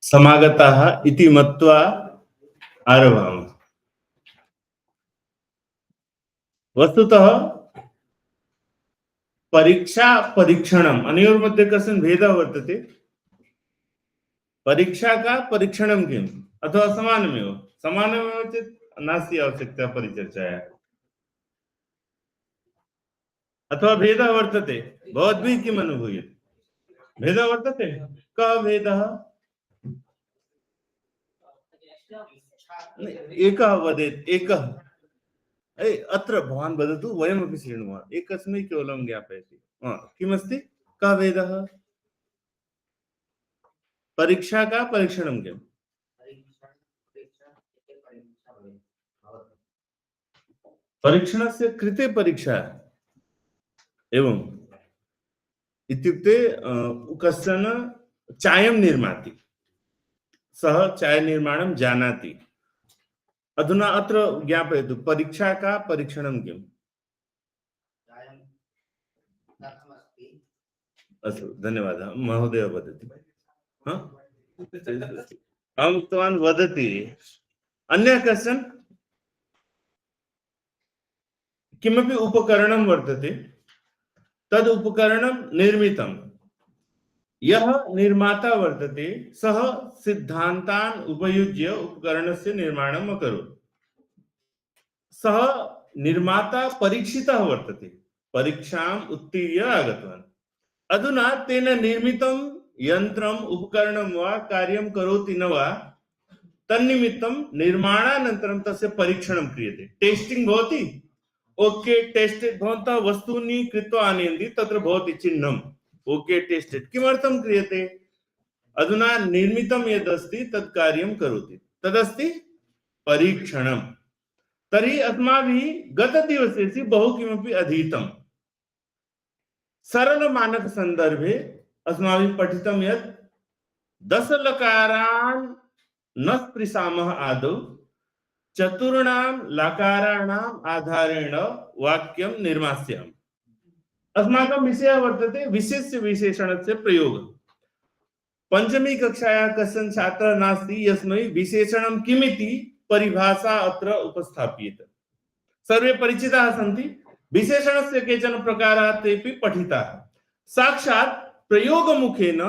समागताः इति मत्वा आरभामः। वस्तुतः परीक्षा परीक्षणम् अनयोः मध्ये कश्चन भेदः वर्तते। परीक्षा का परीक्षणं किम् अथवा समानमेव चेत् नास्ति आवश्यकता परिचर्चायाः। अथवा भेदः वर्तते भवद्भिः किम् अनुभूयते? भेदः वर्तते? कः भेदः? एकः वदेत् एकः अत्र भवान् वदतु वयमपि शृणुमः एकस्मै केवलं ज्ञापयति किमस्ति कः भेदः परीक्षा का परीक्षणं किम् परीक्षणस्य कृते परीक्षा एवं इत्युक्ते कश्चन चायं निर्माति सः चाय निर्माणं जानाति अधुना अत्र ज्ञापयतु परीक्षा का परीक्षणं किम् अस्तु धन्यवादः महोदय वदति अहम् उक्तवान् वदति अन्यः कश्चन किमपि उपकरणं वर्तते तद् उपकरणं निर्मितं यः निर्माता वर्तते सः सिद्धान्तान् उपयुज्य उपकरणस्य निर्माणम् अकरोत् सः निर्माता परीक्षितः वर्तते परीक्षाम् उत्तीर्य आगतवान् अधुना तेन निर्मितं यन्त्रम् उपकरणं वा कार्यं करोति न वा तन्निमित्तं निर्माणानन्तरं तस्य परीक्षणं क्रियते टेस्टिंग भवति ओके टेस्टेड भवन्तः वस्तूनि कृत्वा आनयन्ति तत्र भवति चिह्नम् ओके टेस्टेड किमर्थं क्रियते अधुना निर्मितं यदस्ति तत् कार्यं करोति तदस्ति परीक्षणम् तर्हि अस्माभिः गतदिवसेषु बहु किमपि अधीतं सरल मानक संदर्भे अस्माभिः पठितं यत् दशलकारान् न स्पृशामः आदौ चतुर्णां लकाराणाम् आधारेण वाक्यं निर्मास्यामः अस्माकं विषयः वर्तते विशेष्य विशेषणस्य प्रयोगः पंचमी कक्षायाः कश्चन छात्रः नास्ति यस्मै विशेषणं किमिति परिभाषा अत्र उपस्थाप्येत सर्वे परिचिताः सन्ति विशेषणस्य केचन प्रकाराः तेपि पठिताः साक्षात् प्रयोगमुखेन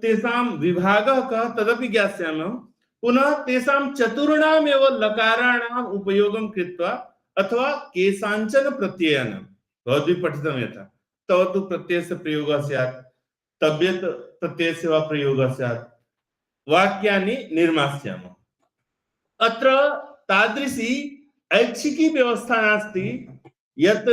तेषां विभागः कः तदपि ज्ञास्यामः पुनः तेषां चतुर्णामेव लकाराणाम् उपयोगं कृत्वा अथवा केषाञ्चन प्रत्ययानां भवद्भिः पठितं यथा तव तु प्रत्ययस्य प्रयोगः स्यात् तव्यत् प्रत्ययस्य वा प्रयोगः स्यात् वाक्यानि निर्मास्यामः अत्र तादृशी ऐच्छिकी व्यवस्था नास्ति यत्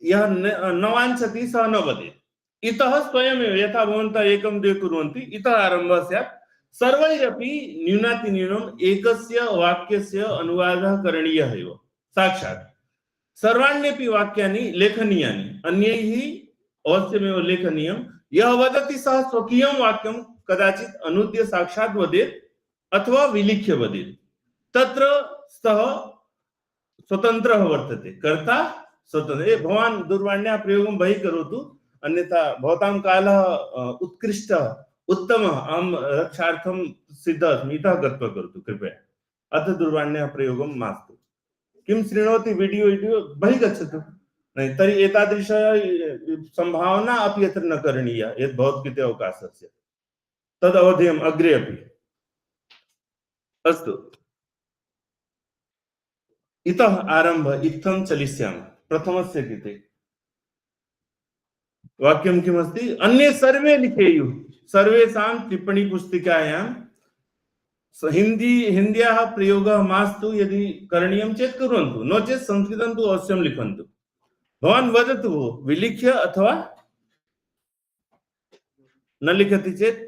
यः न वाञ्छति सः न वदेत् इतः स्वयमेव यथा भवन्तः एकं द्वे कुर्वन्ति इतः आरम्भः स्यात् सर्वैरपि न्यूनातिन्यूनम् एकस्य वाक्यस्य अनुवादः करणीयः एव साक्षात् सर्वाण्यपि वाक्यानि लेखनीयानि अन्यैः अवश्यमेव लेखनीयं यः वदति सः स्वकीयं वाक्यं कदाचित् अनुद्य साक्षात् वदेत् अथवा विलिख्य वदेत् तत्र सः स्वतन्त्रः वर्तते कर्ता स्वतन्त्र भवान् दूरवाण्याः प्रयोगं बहिः करोतु अन्यथा भवतां कालः उत्कृष्टः उत्तमः अहं रक्षार्थं सिद्धः अस्मि इतः गत्वा करोतु कृपया अथ दूरवाण्याः प्रयोगं मास्तु किं शृणोति वीडियो बहिः गच्छतु नहीं तर्हि एतादृश संभावना अपि यत्र न करणीया यत् भवत्कृते अवकाशस्य तद् अवधेयम् अग्रे अपि अस्तु इतः आरम्भ इत्थं चलिष्यामः प्रथमस्य कृते वाक्यं किमस्ति अन्ये सर्वे लिखेयुः सर्वेषां टिप्पणी पुस्तिकायां हिन्द्याः प्रयोगः मास्तु यदि करणीयं चेत् कुर्वन्तु नो चेत् संस्कृतं तु अवश्यं लिखन्तु भवान् वदतु विलिख्य अथवा न लिखति चेत्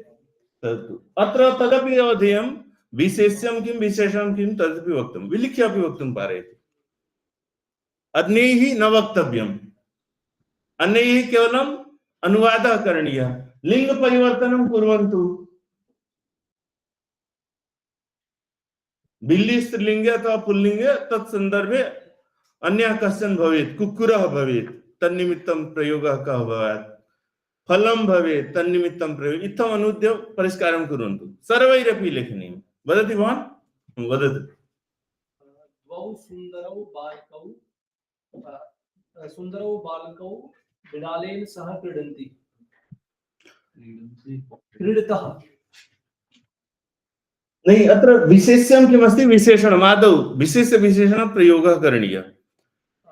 अत्र तदपि अवधेयं विशेष्यं किं विशेषणं किं तदपि वक्तुं विलिख्य अपि वक्तुं पारयति अन्यैः न वक्तव्यम् अन्यैः केवलम् अनुवादः करणीयः लिंग परिवर्तनं कुर्वन्तु बिल्ली स्त्रीलिंगे अथवा पुल्लिंगे तत्संदर्भे अन्यः कश्चन भवेत् कुक्कुरः भवेत् तन्निमित्तं प्रयोगः कः भवेत् फलं भवेत् तन्निमित्तं प्रयोग इत्थम् अनुद्य परिष्कारं कुर्वन्तु सर्वैरपि लेखनीयं वदति भवान् वदतु द्वौ सुन्दरौ बालकौ बिडालेन सह क्रीडन्ति क्रीडतः नहीं अत्र विशेष्यं किमस्ति विशेषणम् आदौ विशेषणप्रयोगः करणीयः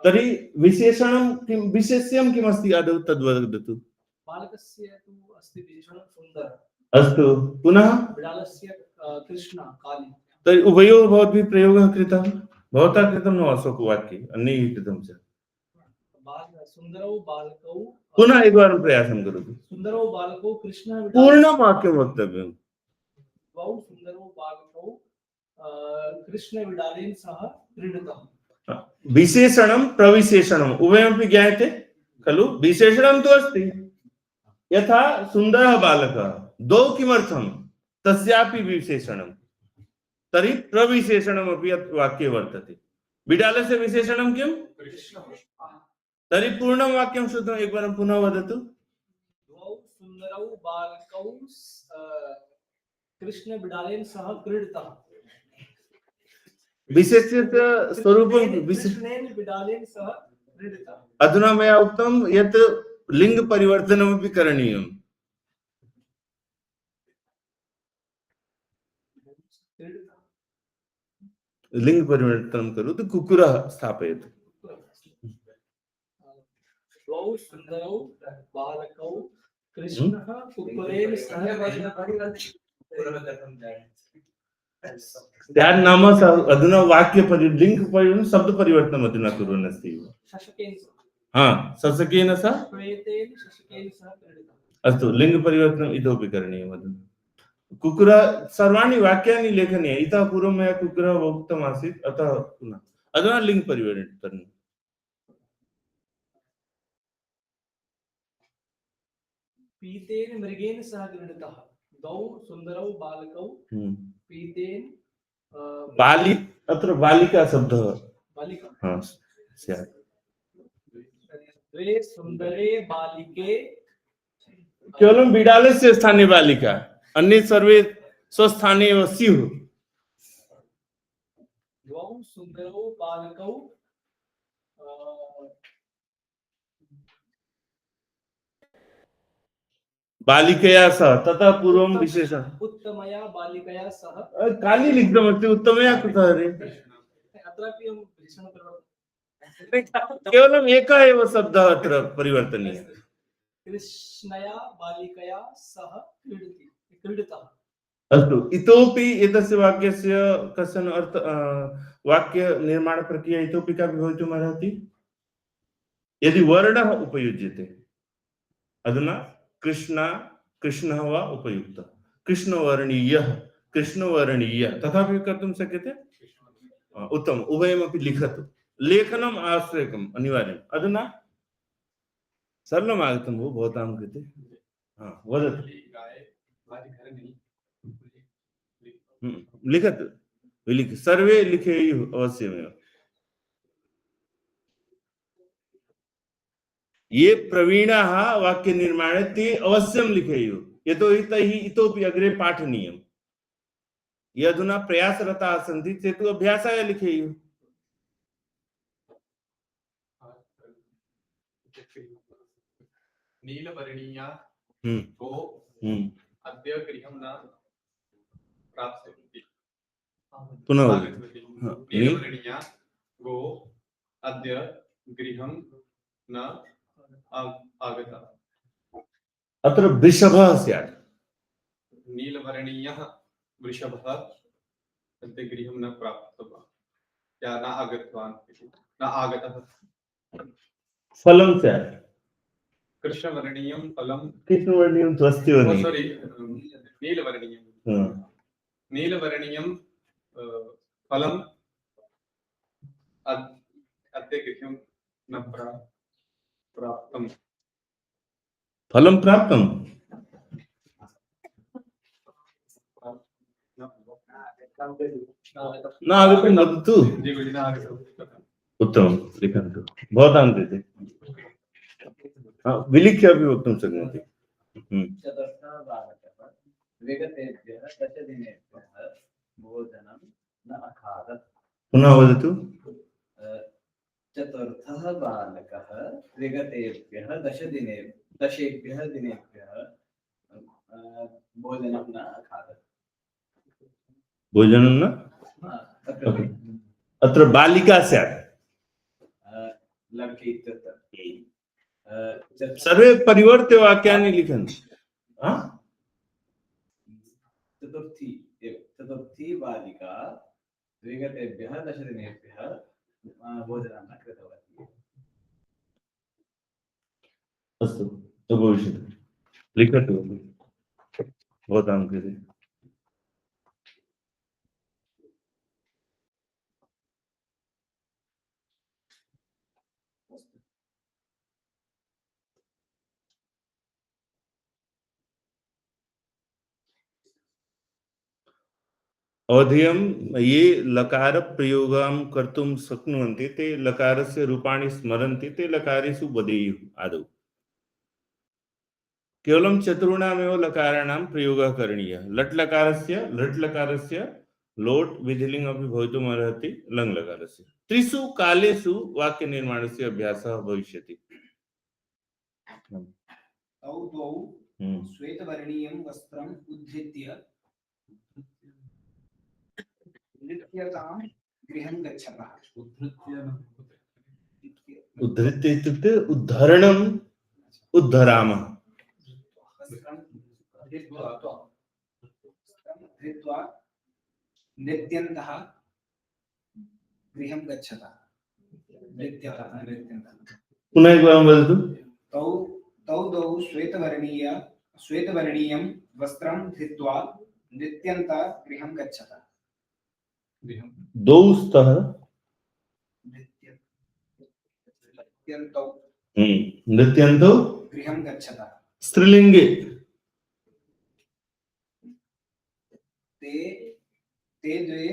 तर्हि विशेषणं किं विशेष्यं किमस्ति आदौ तद्वदतु बालकस्य तु अस्ति विशेषणं सुन्दर अस्तु पुनः बिडालस्य कृष्ण काली तर्हि उभयोः भवद्भिः प्रयोगः कृतः भवता कृतं न अशोकवाक्ये अन्यैः कृतं च सुन्दरौ बालकौ पुनः एकवारं प्रयासं करोतु सुन्दरौ बालकौ कृष्ण पूर्णं वाक्यं वक्तव्यम् द्वौ सुन्दरौ बालकौ कृष्ण बिडालेन सह क्रीडतः विशेषणं प्रविशेषणम् उभयमपि ज्ञायते खलु विशेषणं तु अस्ति यथा सुन्दरः बालकः द्वौ किमर्थं तस्यापि विशेषणं तर्हि प्रविशेषणमपि अत्र वाक्ये वर्तते बिडालस्य विशेषणं किं तर्हि पूर्णं वाक्यं श्रुतम् एकवारं पुनः वदतु द्वौ सुन्दरौ बालकौ कृष्ण बिडालेन सह क्रीडतः विशेष्यस्य स्वरूपं कृष्णेन बिडालेन सह क्रीडतः अधुना मया उक्तं यत् लिङ्गपरिवर्तनमपि करणीयम् लिङ्गपरिवर्तनं करोतु कुक्कुरः स्थापयतु द्वौ सुन्दरौ बालकौ कृष्णः कुक्कुरेण स्यात् नाम अधुना लिङ्गपरिवर्तनं शब्दपरिवर्तनम् अधुना कुर्वन् अस्ति शशकेन सह अस्तु लिङ्गपरिवर्तनम् इतोपि करणीयम् अधुना कुक्कुरः सर्वाणि वाक्यानि लेखनीयानि इतः पूर्वं मया कुक्कुरः उक्तमासीत् अतः पुनः अधुना लिङ्गपरिवर्तनं पीतेन मृगेण सह क्रीडतः द्वौ सुन्दरौ बालकौ पीतेन बाली अत्र बालिका शब्दः बालिका स्यात् द्वे सुन्दरे बालिके केवलं बिडालस्य स्थाने बालिका अन्ये सर्वे स्वस्थाने एव स्युः द्वौ सुन्दरौ बालकौ बालिकया सह ततः पूर्वं विशेषण उत्तमया बालिकया सह काली लिखितमस्ति उत्तमया कुतः रे अत्रापि अहं विशेषणं करोमि केवलम् एकः एव शब्दः अत्र परिवर्तनीयः कृष्णया बालिकया सह क्रीडतः अस्तु इतोपि एतस्य वाक्यस्य कश्चन अर्थ वाक्य निर्माण प्रक्रिया इतोपि कापि भवितुमर्हति यदि वर्णः उपयुज्यते अधुना कृष्णः वा उपयुक्तः कृष्णवर्णीयः तथापि कर्तुं शक्यते उत्तमम् उभयमपि लिखतु लेखनम् आवश्यकम् अनिवार्यम् अधुना सरलम् आगतं भो भवतां कृते वदतु लिखतु सर्वे लिखेयुः अवश्यमेव ये प्रवीणाः वाक्य निर्माणे ते अवश्यं लिखेयुः यतोहि तैः इतोपि अग्रे पाठनीयम् ये अधुना प्रयासरताः सन्ति ते तु अभ्यासाय लिखेयुः नीलवर्णीया गो अद्य गृहं न प्राप्स्यति पुनः नीलवर्णीया गो अद्य गृहं न आगता अत्र वृषभः स्यात् नीलवर्णीयः वृषभः अद्य गृहं न प्राप्तवान् या न आगतवान् न आगतः फलं स्यात् कृष्णवर्णीयं फलं कृष्णवर्णीयं तु अस्ति वा सॉरी नीलवर्णीयं फलं अद्य गृहं न प्राप्तं फलं प्राप्तं न आगतं वदतु उत्तमं लिखन्तु भवतां कृते विलिख्य अपि वक्तुं शक्नोति चतुर्थः बालकः विगतेभ्यः दशदिनेभ्यः भोजनं न अखादत्। पुनः वदतु। चतुर्थः बालकः विगतेभ्यः दशेभ्यः दिनेभ्यः भोजनं न अखादत्। भोजनं न अत्र बालिका स्यात्। लड़की सर्वे परिवर्त्य वाक्यानि लिखन्तु। चतुर्थी बालिका विगतेभ्यः दशदिनेभ्यः भोजनं न कृतवती। अस्तु उपविशतु, लिखतु भवतां कृते। अवधेयं ये लकार प्रयोगं कर्तुं शक्नुवन्ति ते लकारस्य रूपाणि स्मरन्ति ते लकारेषु वदेयुः आदौ। केवलं चतुर्णामेव लकाराणां प्रयोगः करणीयः। लट् लकारस्य लोट् विधिलिङ्ग् अपि भवितुम् अर्हति लङ् लकारस्य। त्रिषु कालेषु वाक्यनिर्माणस्य अभ्यासः भविष्यति। तौ द्वौ श्वेतवर्णीयं वस्त्रम् उद्धृत्य नृत्यतां गृहं गच्छतः। उद्धृत्य इत्युक्ते उद्धरणम् उद्धरामः। धृत्वा नृत्यन्तः गृहं गच्छतः। पुनः एकवारं वदतु। तौ द्वौ श्वेतवर्णीयं वस्त्रं धृत्वा नृत्यन्तः गृहं गच्छतः। द्वौ स्तः नृत्यन्तौ गृहं गच्छतः। स्त्रीलिङ्गे ते द्वे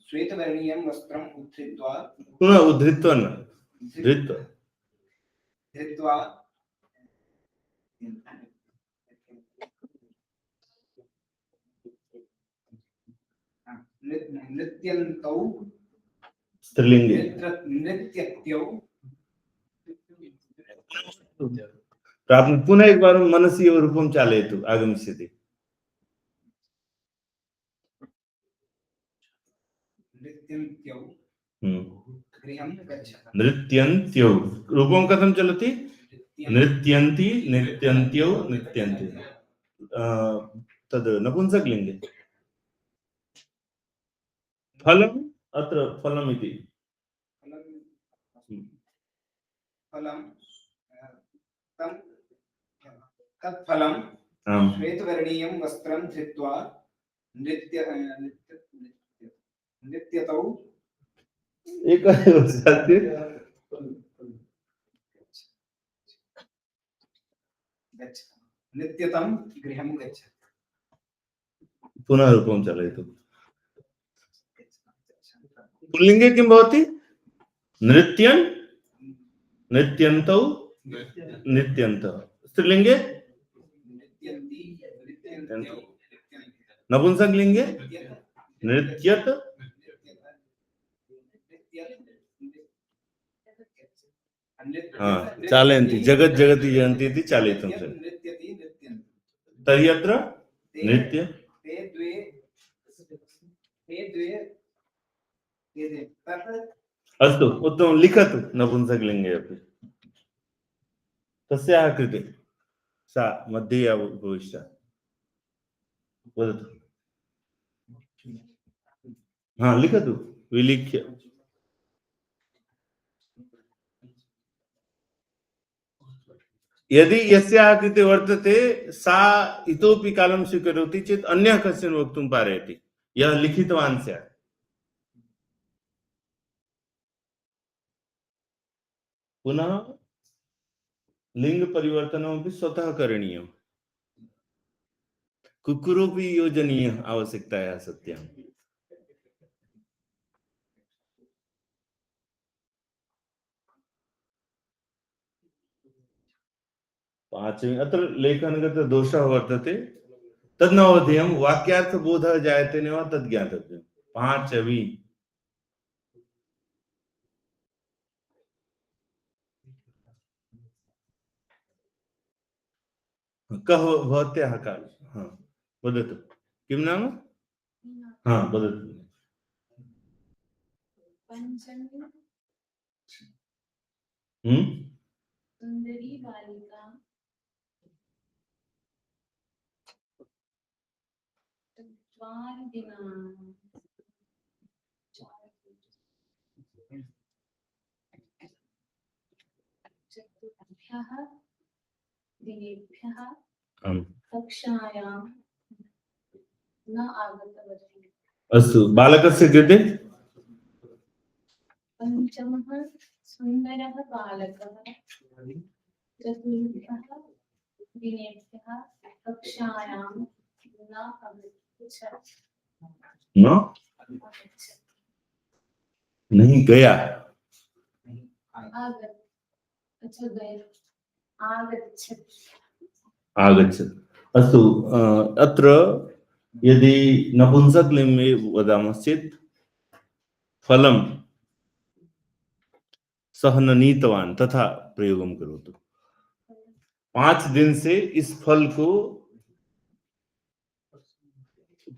श्वेतवर्णीयं वस्त्रम् उद्धृत्वा पुनः उद्धृत्वा न धृत्वा नृत्यन्तौ स्त्रीलिङ्गे नृत्यत्यौ पुनः एकवारं मनसि एव रूपं चालयतु, आगमिष्यति। नृत्यन्त्यौ गृहं गच्छतः। नृत्यन्त्यौ रूपं कथं चलति? नृत्यन्ति नृत्यन्त्यौ नृत्यन्ति। तद् नपुंसकलिङ्गे। फलम् अत्र फलम् इति तत्फलं श्वेतवर्णीयं वस्त्रं धृत्वा नृत्यतौ नृत्यतं गृहं गच्छति। पुनः रूपं चालयतु। पुल्लिङ्गे किं भवति? नृत्यन् नृत्यन्तौ नृत्यन्तः। स्त्रीलिङ्गे नपुंसकलिङ्गे नृत्यत चालयन्ति जगत् जगति जयन्ति इति चालयितुं शक्यते। तर्हि अत्र नृत्य अस्तु उत्तमं लिखतु नपुंसकलिङ्गे अपि। तस्याः कृते सा मध्ये उपविष्ट वदतु। लिखतु विलिख्य। यदि यस्याः कृते वर्तते सा इतोपि कालं स्वीकरोति चेत् अन्यः कश्चन वक्तुं पारयति यः लिखितवान् स्यात्। पुनः लिंग परिवर्तनमपि स्वतः करणीयम्। कुक्कुरोऽपि योजनीयः आवश्यकतायाः सत्याम्। पांचवी अत्र लेखनगत दोषः वर्तते तद्नवधेयं वाक्यार्थबोधः जायते न वा तद् ज्ञातव्यम्। पांचवी कः भवत्याः कालः? हा वदतु किं नाम? हा वदतु। पंचमी सुंदरी बालिका चतुर्भ्यः दिनेभ्यः कक्षायां न आगतवती। अस्तु बालकस्य कृते पंचमः सुन्दरः बालकः चतुर्भ्यः दिनेभ्यः कक्षायां न अगच्छत्। न नहीं गया आगत अच्छा गया आगच्छत् आगच्छत्। अस्तु अत्र यदि नपुंसकलिङ्गे वदामश्चेत् फलं सः न नीतवान् तथा प्रयोगं करोतु। 5 दिन से इस फल को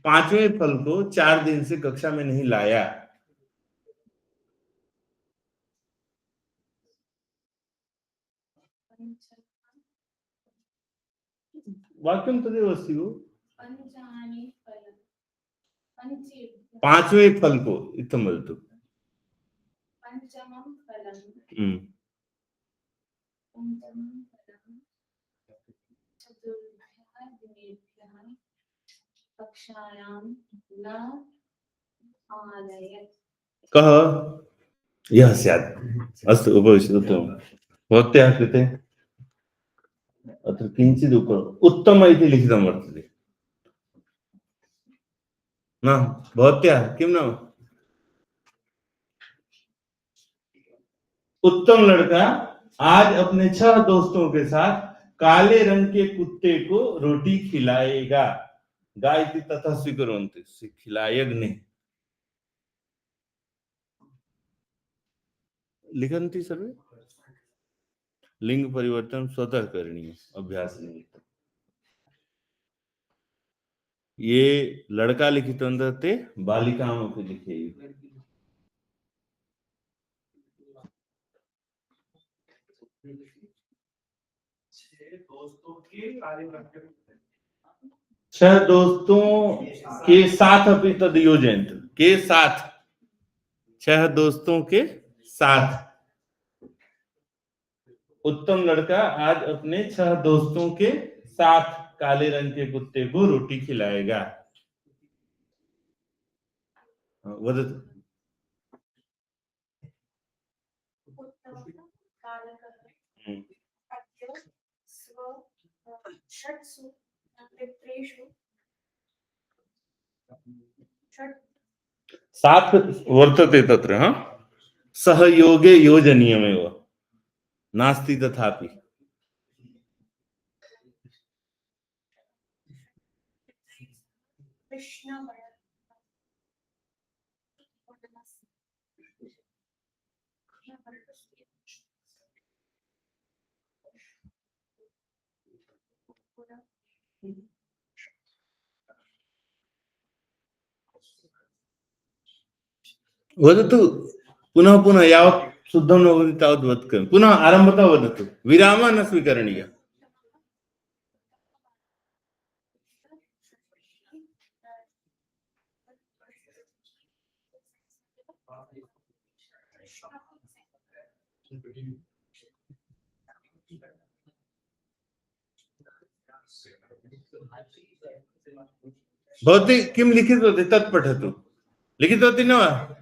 5वें फल को 4 दिन से कक्षा में नहीं लाया। वाक्यं तदेव अस्ति वो पंचानि फलं पंचेभ्यः 5वें फल को इत्थं वदतु। पंचमं फलं चतुर्भ्यः दिनेभ्यः कक्षायां न आनयत्। कः यः स्यात्। अस्तु उपविशतु। उत्तमं भवत्याः कृते अत्र किञ्चित् उत्तम इति लिखितं वर्तते न भवत्याः किं नाम? उत्तम लड़का आज अपने 6 दोस्तों के साथ काले रंग के कुत्ते को रोटी खिलाएगा। गाय इति तथा स्वीकुर्वन्ति खिलायग्नि लिखन्ति सर्वे। लिंग परिवर्तन स्वतः करणीय अभ्यास निमित्त। ये लड़का लिखितवन्तः ते बालिकामपि लिखेयुः। 6 दोस्तों के साथ अपनी तद योजयन्त के साथ 6 दोस्तों के साथ उत्तम लड़का आज अपने 6 दोस्तों के साथ काले रंग के कुत्ते को रोटी खिलाएगा। वदतु। षट्सु मित्रेषु साथ वर्तते तत्र हाँ सहयोगे योजनीयमेव नास्ति तथापि। वदतु पुनः पुनः यावत् शुद्धं न भवति तावत् वदतु। पुनः आरम्भतः वदतु। विरामः न स्वीकरणीयः। भवती किं लिखितवती तत् पठतु। लिखितवती न वा?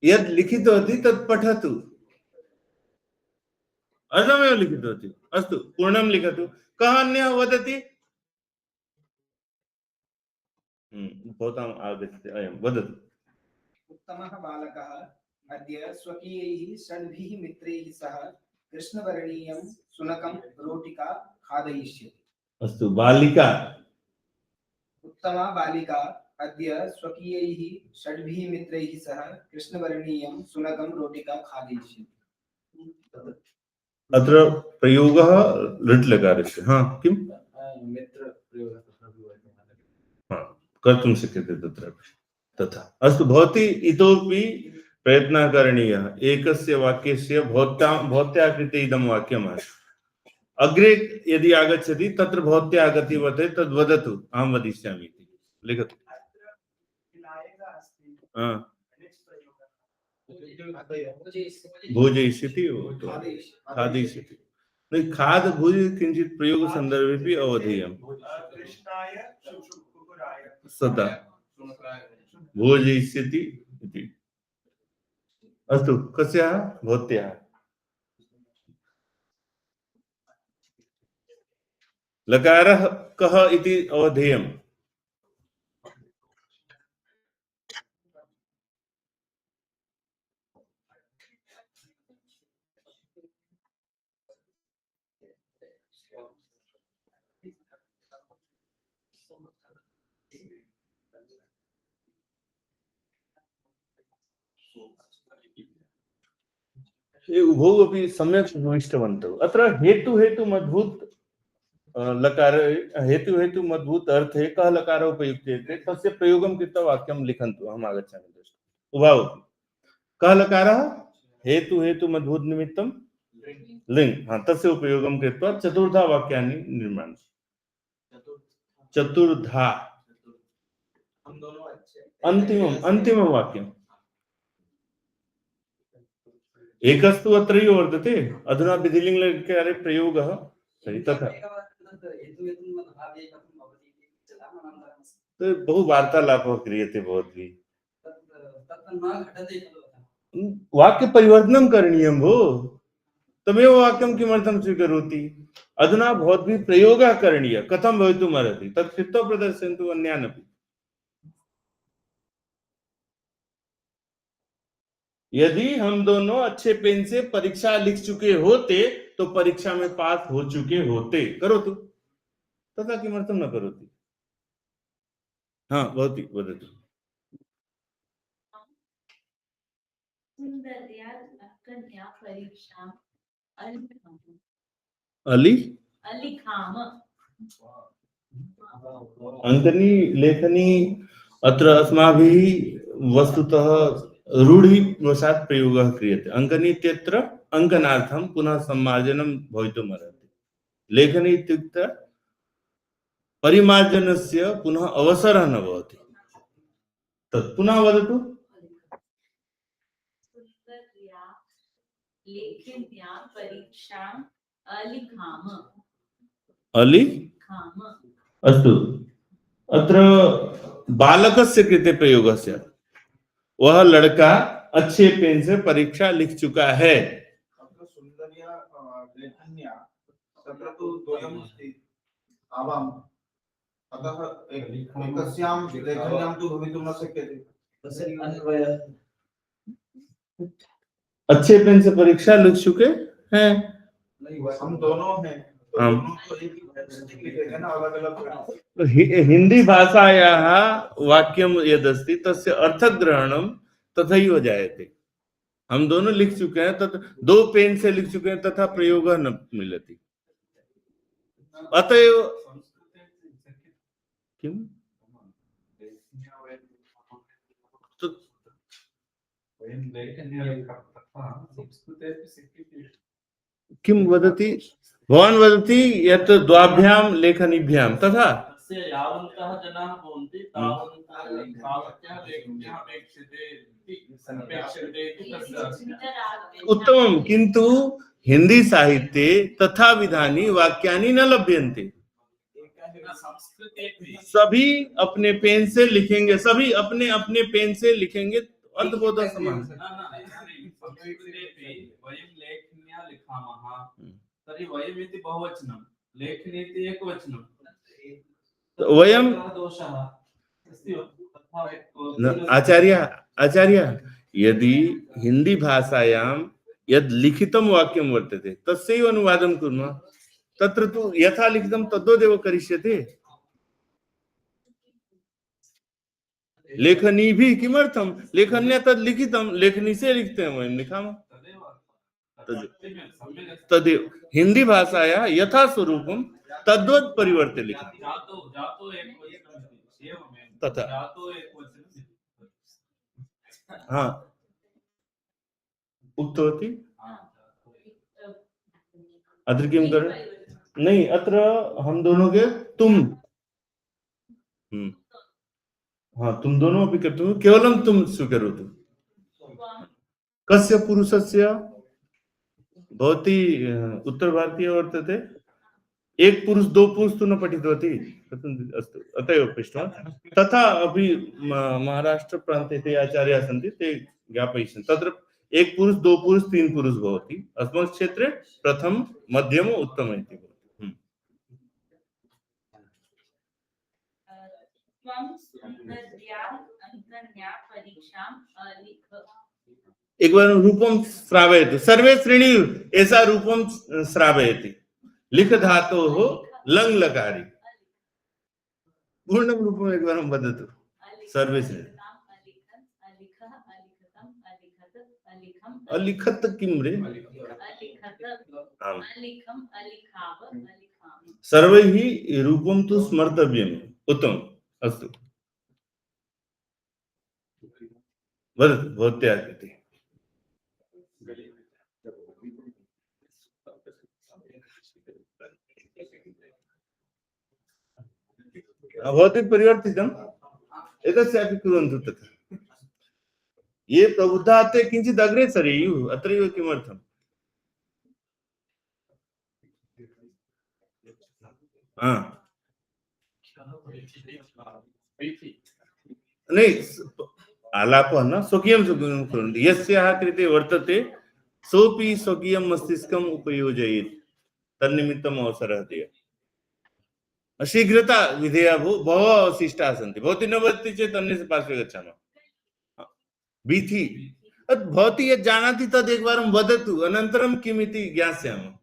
यद् लिखितवती तत् पठतु। अर्धमेव लिखितवती। अस्तु पूर्णं लिखतु। कः अन्यः वदति? भवताम् आगच्छति अयं वदतु। उत्तमः बालकः अद्य स्वकीयैः षड्भिः मित्रैः सह कृष्णवर्णीयं शुनकं रोटिका खादयिष्यति। अस्तु बालिका उत्तमा बालिका अद्य स्वकीयैः षड्भिः मित्रैः सह कृष्णवर्णीयं शुनकं रोटिका खादयिष्यति। अत्र प्रयोगः लट् लकारस्य हाँ किं मित्र प्रयोगः तत्रापि वर्तते। हाँ कर्तुं शक्यते तत्र तथा अस्तु भवती इतोपि प्रयत्नः करणीयः एकस्य वाक्यस्य भवत्या कृते इदं वाक्यमस्ति अग्रे यदि आगच्छति तत्र भवत्या गतिः वर्तते तद् वदतु अहं वदिष्यामि इति लिखतु भोजयिष्यति खादयिष्यति नहीं खाद भोज किंचित प्रयोग संदर्भेपि अवधेयम् सदा भोजयिष्यति इति अस्तु कस्याः भवत्याः लकारः कः इति अवधेयम् ये उभौ अपि सम्यक् उपविष्टवन्तौ अत्र हेतु मद्भूत लकार हेतु मद्भूत अर्थे कः लकार उपयुज्यते तस्य प्रयोगं कृत्वा वाक्यं लिखन्तु अहम् आगच्छामि दृष्टुम् उभौ कः लकारः हेतु मद्भूत निमित्तं लिङ् हाँ तस्य उपयोगं कृत्वा चतुर्धा वाक्यानि निर्माण चतुर्धा अन्तिमं वाक्यम् एकस्तु अत्रैव वर्तते अधुना विधिलिङ्गलकारे प्रयोगः तर्हि तथा बहु वार्तालापः क्रियते भवद्भिः वाक्यपरिवर्तनं करणीयं भो तमेव वाक्यं किमर्थं स्वीकरोति अधुना भवद्भिः प्रयोगः करणीयः कथं भवितुमर्हति तत् कृत्वा प्रदर्शयन्तु अन्यानपि यदि हम दोनों अच्छे पेन से परीक्षा लिख चुके होते तो परीक्षा में पास हो चुके होते करोतु तथा किमर्थं न करोति हाँ भवती वदतु सुन्दर्या कन्या परीक्षाम् अलिखाम अंकनी लेखनी अत्र अस्माभिः वस्तुतः रूढिवशात् प्रयोगः क्रियते अंकनी इत्यत्र अंकनार्थं पुनः सम्मार्जनं भवितुमर्हति लेखनी इत्युक्ते परिमार्जनस्य पुनः अवसरः न भवति तत् पुनः वदतु सुन्दर्या लेखन्या परीक्षाम् अलिखाम अस्तु अत्र बालकस्य कृते प्रयोगः स्यात् वह लड़का अच्छे पेन से परीक्षा लिख चुका है सुन्दर्या लेखन्या तत्र तु द्वयमस्ति आवाम् अतः एकस्यां लेखन्यां तु भवितुं न शक्यते तस्य अन्वयः अच्छे पेन से परीक्षा लिख चुके हैं हम दोनों हैं हम तो एक ही लिखेंगे ना अलग अलग तो हिंदी भाषायाः वाक्यं यदस्ति तस्य अर्थग्रहणं तथैव जायते हम दोनों लिख चुके हैं तथा दो पेन से लिख चुके हैं तथा प्रयोगः न मिलति अतएव किम तो किं वदति भवान् वदति यत् द्वाभ्यां लेखनीभ्यां तथा तस्य यावन्तः जनाः भवन्ति तावत्यः लेखन्यः अपेक्षते इति तस्य उत्तमं किंतु हिंदी साहित्ये तथा विधानि वाक्यानि न लभ्यन्ते संस्कृते सभी अपने पेन से लिखेंगे सभी अपने अपने पेन से लिखेंगे अर्थबोधः समान संस्कृते वयं लेखन्या लिखामः तर्हि वयम् इति बहुवचनं लेखनी इति एकवचनं वयं दोषः अस्ति आचार्य यदि हिंदी भाषायां यद् लिखितं वाक्यं वर्तते तस्यैव अनुवादं कुर्मः। तत्र तु यथा लिखितं तद्वदेव करिष्यते। लेखनी भी किमर्थं लेखन्या तद् लिखितं लेखनी से लिखते हैं वयं लिखामः तदेव हिंदी भाषायाः यथा स्वरूपं तद्वत् परिवर्त्य लिखति जातो एक वचनम् एवमेव तथा जातो एक वचनम् हाँ उक्तवती अत्र किं कर नहीं अत्र हम दोनों के तुम हाँ तुम दोनों अपि कर्तुं केवलं तुम स्वीकरोतु कस्य पुरुषस्य भवती उत्तर भारतीय वर्तते एक पुरुष दो पुरुष तु न पठितवती अस्तु अतएव पृष्टवान् तथा अपि महाराष्ट्र प्रान्ते ते आचार्याः सन्ति ते ज्ञापयिष्यन्ति तत्र एक पुरुष दो पुरुष तीन पुरुष भवति अस्मत् क्षेत्रे प्रथम मध्यम उत्तम इति भवति त्वं सुन्दर्या अङ्कन्या परीक्षाम् अलिख एक बार रूपम श्रावयतु सर्वे श्रेणी ऐसा रूपम श्रावयति लिख धातो हो लंग लकारी पूर्णं रूपम एक बार वदतु सर्वे श्रेणी अलिखत किम रे सर्वैः रूपं तु स्मर्तव्यम् उत्तमम् अस्तु वदतु भवत्याः कृते भवती परिवर्तितम् एतस्यापि कुर्वन्तु तथा ये प्रबुद्धाः ते किञ्चित् अग्रे सरेयुः अत्रैव किमर्थम् नहीं आलापः न स्वकीयं स्वकीयं कुर्वन्ति यस्याः कृते वर्तते सोऽपि स्वकीयं मस्तिष्कम् उपयोजयेत् तन्निमित्तम् अवसरः देयः शीघ्रता विधेया बहवः अवशिष्टाः सन्ति भवती न वदति चेत् अन्यस्य पार्श्वे गच्छामः भीति भवती यत् जानाति तद् एकवारं वदतु अनन्तरं किम् इति ज्ञास्यामः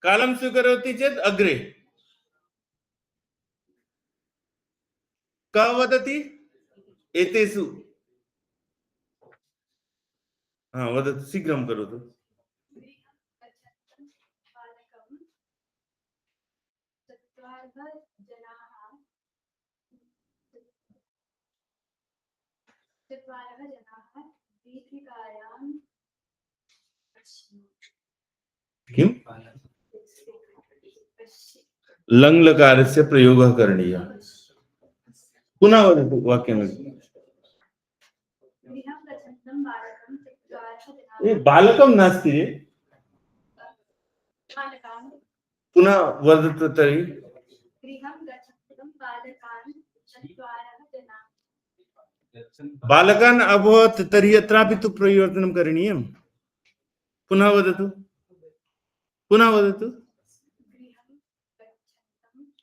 कालं स्वीकरोति चेत् अग्रे कः वदति एतेषु वदतु शीघ्रं करोतु किं लङ् लकारस्य प्रयोगः करणीयः पुनः वदतु वाक्यं बालकं नास्ति रे पुनः वदतु तर्हि बालकान् अभवत् तर्हि अत्रापि तु परिवर्तनं करणीयं पुनः वदतु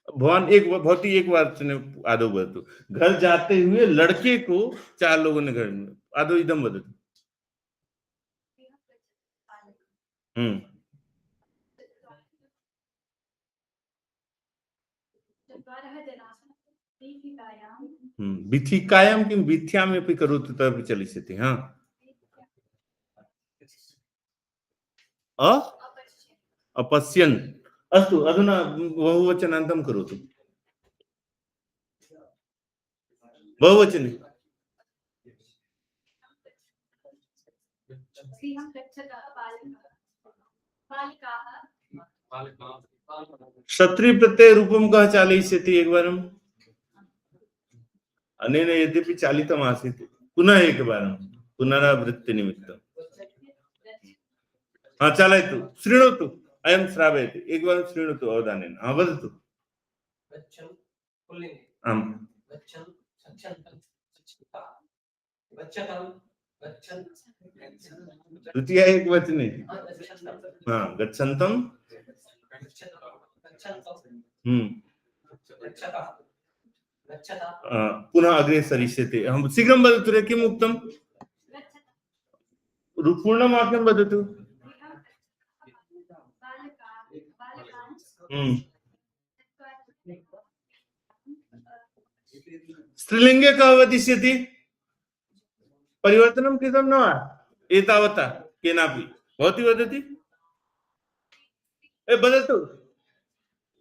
भवान एक भवती एक बार आदौ वदतु घर जाते हुए लड़के को चार लोगों ने घर में आदौ इदं वदतु वीथिकायां किं वीथ्यामपि करोतु तदपि चलिष्यति अपश्यन् अस्तु अधुना बहुवचनान्तं करोतु बहुवचने क्षत्रिय प्रत्यय रूपं कः चालयिष्यति एकवारम् अनेन यद्यपि चालितम् आसीत् पुनः एकवारं पुनरावृत्ति निमित्तम् चालयतु शृणोतु अयं श्रावयति एकवारं शृणोतु अवधानेन वदतु द्वितीया एकवचने गच्छन्तं पुनः अग्रे सरिष्यते। हम शीघ्रं वदतु रे, किम् उक्तम्? पूर्णं वाक्यं वदतु। स्त्रीलिङ्गे कः वदिष्यति? परिवर्तनं कृतं न वा एतावता केनापि? भवती वदति? वदतु।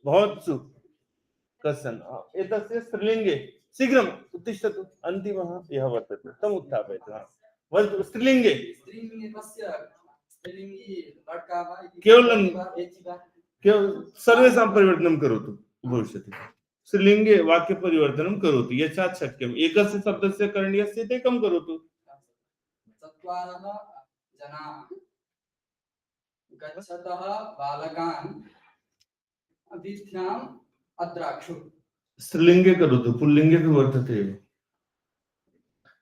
भवत्सु कश्चन एतस्य स्त्रीलिङ्गे शीघ्रम् उत्तिष्ठतु। अन्तिमः यः वर्तते तम् उत्थापयतु। वदतु स्त्रीलिङ्गे। केवलं सर्वेषां परिवर्तनं करोतु भविष्यति। स्त्रीलिङ्गे वाक्य परिवर्तनं करोतु यथा शक्यम्। एकस्य शब्दस्य करणीयस्य एकं करोतु। चत्वारः जनाः गच्छतः बालकान् वीथ्याम् अद्राक्षु। स्त्रीलिङ्गे करोतु, पुल्लिङ्गे तु वर्तते एव।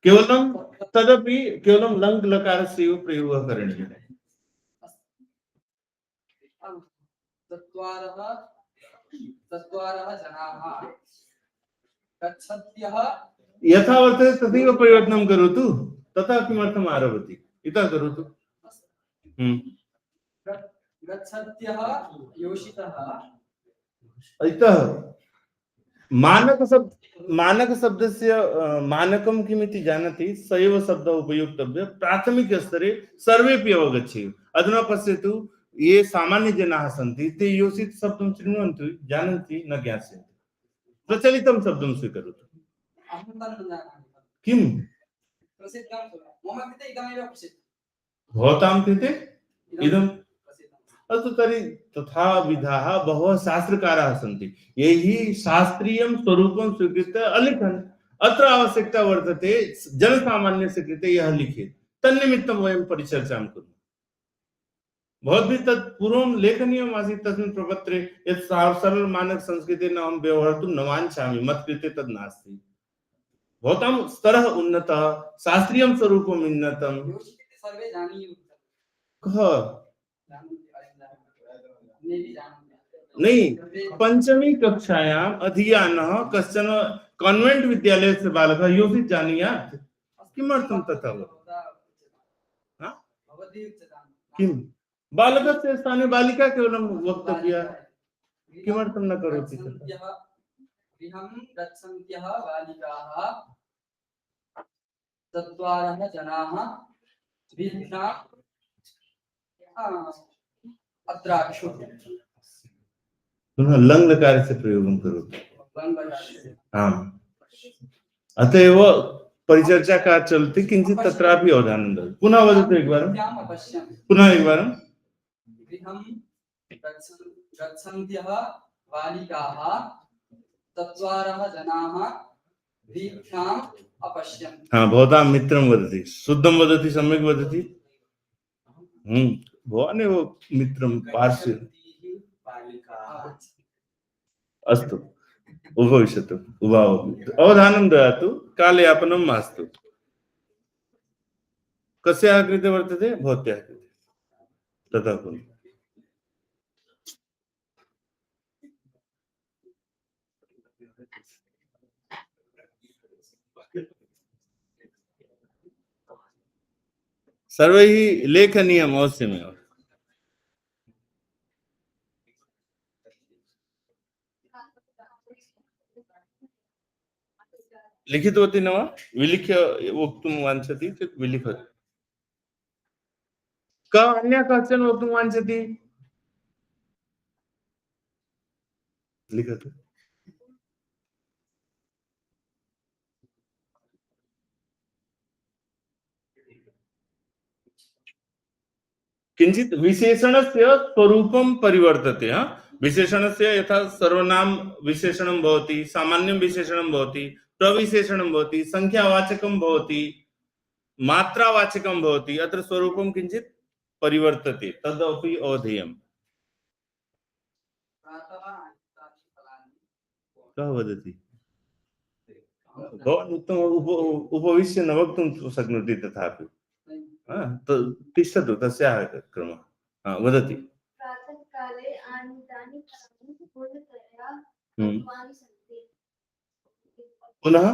केवलं तदपि केवलं लङ् लकारस्य एव प्रयोगः करणीयः। चत्वारः जनाः गच्छत्यः यथा वर्तते तथैव परिवर्तनं करोतु। तथा किमर्थम् आरभति? इतः करोतु। गच्छत्यः योषितः। इतः मानक शब्दस्य मानकं किमिति जानाति? स एव शब्दः उपयोक्तव्यः। प्राथमिकस्तरे सर्वेपि अवगच्छेयुः। अधुना पश्यतु, ये सामान्यजनाः सन्ति ते योषित शब्दं शृण्वन्ति, जानन्ति, न ज्ञास्यन्ति। प्रचलितं शब्दं स्वीकरोतु। किम्? प्रसिद्धं मम कृते इदमेव प्रसिद्धं। भवतां कृते इदम्? अस्तु, तर्हि तथा विधाः बहवः शास्त्रकाराः सन्ति। यैः शास्त्रीयं स्वरूपं स्वीकृत्य अलिखन्। अत्र आवश्यकता वर्तते जनसामान्यस्य कृते यः लिखेत्, तन्निमित्तं वयं परिचर्चां कुर्मः। भवद्भिः तत् पूर्वं लेखनीयम् आसीत् तस्मिन् प्रपत्रे यत् सरल मानक संस्कृतेन अहं व्यवहर्तुं न वाञ्छामि, मत्कृते तद् नास्ति। भवतां स्तरः उन्नतः, शास्त्रीयं स्वरूपम् उन्नतम्। सर्वे जानीयुः। कः? नहीं, पंचमी कक्षायाम् अधीयानः कश्चन कॉन्वेंट विद्यालयस्य बालकः योषित जानीयात्। किमर्थं तथा भवति? किं बालकस्य स्थाने बालिका केवलं वक्तव्या? किमर्थं न करोति? गृहं गच्छन्त्यः बालिकाः चत्वारः जनाः वीथ्याम् अद्राक्षु। पुनः लङ् लकारस्य प्रयोगं करोतु। आम्, अतएव परिचर्चा का चलति, किंचित तत्रापि अवधानं ददातु। पुनः वदतु एकवारं। पुनः एकवारं। गृहं गच्छन्त्यः बालिकाः चत्वारः जनाः वीथ्याम् अपश्यन्। हाँ, भवतां मित्रं वदति, शुद्धं वदति, सम्यक् वदति। भवान् एव मित्रं पार्श्वे। अस्तु, उपविशतु, उभावतु, अवधानं ददातु, कालयापनं मास्तु। कस्याः कृते वर्तते? भवत्याः कृते। तथा कुरु। सर्वैः लेखनीयम् अवश्यमेव। लिखितवती न वा? विलिख्य वक्तुं वाञ्छति चेत् विलिखतु। कः अन्यः कश्चन वक्तुं वाञ्छति? लिखतु। किंचित विशेषणस्य स्वरूपं परिवर्तते। विशेषणस्य यथा सर्वनाम विशेषणं भवति, सामान्यं विशेषणं भवति, प्रविशेषणं भवति, संख्यावाचकं भवति, मात्रावाचकं भवति। अत्र स्वरूपं किंचित परिवर्तते, तदपि अवधेयम्। कः वदति? भवान् उपविश्य न वक्तुं शक्नोति तथापि। तिष्ठतु, तस्याः क्रमः। वदति। प्रातःकाले आनीतानि फलानि पूर्णतया पक्वानि सन्ति। पुनः